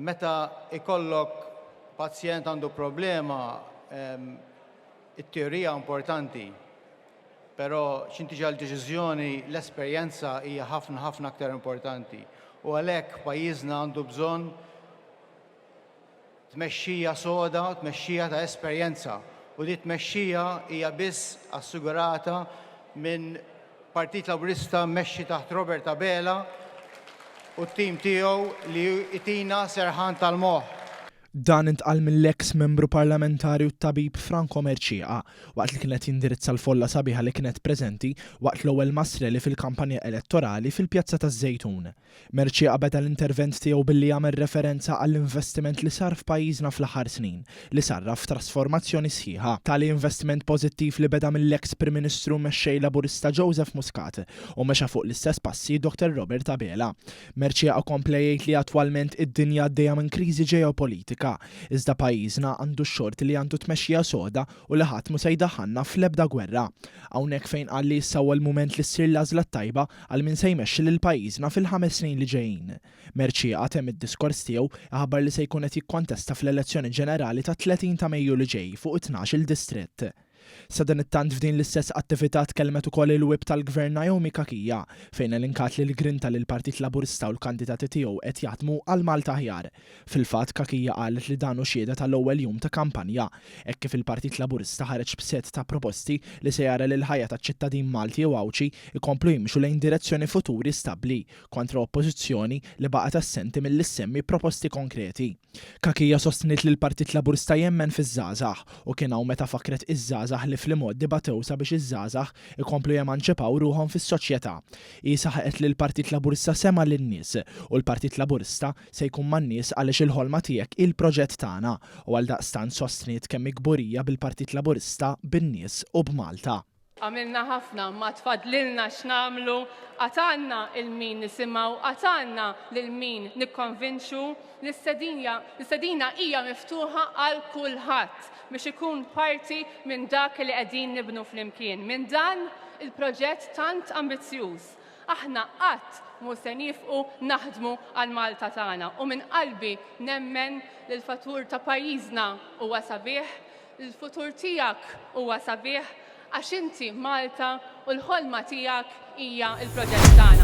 meta ikollok pazjent għandu problema, it-teorija importanti, però x'inti ġal deċiżjoni l-esperjenza hija ħafna aktar importanti. U għalhekk pajjiżna għandu bżonn tmexxija soda, tmexxija ta' esperjenza. U di tmexxija hija biss assigurata minn Partit Laburista mmexxi taħt Robert Abela u t-tim tiegħu li itina serħan tal-moħħ. Dan intqal mill-eks membru parlamentari u tabib Franco Merċieqa waqt li kienet jindirizza l-folla sabiħa li kienet preżenti waqt l-ewwel masreli fil-kampanja elettorali fil-Pjazza taż-Żejtun. Merċieqa beda l-intervent tiegħu billi jagħmel referenza għall-investiment li sar f'pajjiżna fl-aħħar snin li sarraf f'trasformazzjoni sħiħa. Tali investiment pożittiv li beda mill-eks Prim Ministru mexxej Laburista Joseph Muscat u mexa fuq l-istess passi Dr. Robert Abela. Merċieqa kompla jgħid li attwalment id-dinja għaddejja minn kriżi ġeopolitika. Iżda pajjiżna għandu x-xort li għandu tmexxija soda u li ħadd mu se jdaħħalna fl-ebda gwerra. Hawnhekk fejn qal li issa huwa l-mument li ssir l-għażla tajba għal min se jmexxi lil pajjiżna fil-5 snin li ġejjin. Merċieqa temm id-diskors tiegħu ħabbar li se jkun qed jikkontesta fl-elezzjoni ġenerali ta' 30 ta' Mejju li ġej fuq 12 distritt. Sa dan it-tant f'din l-istess attività tkellmet ukoll il-wib tal-Gvern Naomi Kakija fejn elinkat li l-grinta li l-Partit Laburista u l-kandidati tiegħu qed jaħdmu għal Malta aħjar. Fil-fatt Kakija qalet li dan hu xhieda tal-ewwel jum ta' kampanja hekk kif il-Partit Laburista ħareġ b'sett ta' proposti li se jara li l-ħajja taċ-ċittadin Malti u Awċi ikomplu jimxu lejn direzzjoni futuri stabbli kontra oppożizzjoni li baqgħet assenti mill-issemmi proposti konkreti. Kakija sostniet li l-Partit Laburista jemmen fiż-żgħażagħ u kien hawn meta fakret iż-żgħażagħ li fl-imod dibatew sabiex iż-żgħażagħ ikomplu jemanċipaw ruħhom fis-soċjetà. Hi saħqet li l-Partit Laburista sema lin-nies u l-Partit Laburista se jkun man-nies għaliex il-ħolma tiegħek il-proġett tagħna u għaldaqstant sostniet kemm gburija bil-Partit Laburista bin-nies u b'Malta. Għamilna ħafna, ma tfadlilna x'namlu, għatanna il-min nisimaw, għatanna l-min nikkonvinċu, l-istedina hija miftuħa għal kulħadd biex ikun parti minn dak li qegħdin nibnu flimkien, minn dan il-proġett tant ambizzjuż. Aħna qatt mhux se nifqu naħdmu għal Malta tagħna u minn qalbi nemmen li l-futur ta' pajjiżna huwa sabiħ, il-futur tiegħek huwa sabiħ, għax inti Malta u l-ħolma tiegħek hija l-proġett tagħna.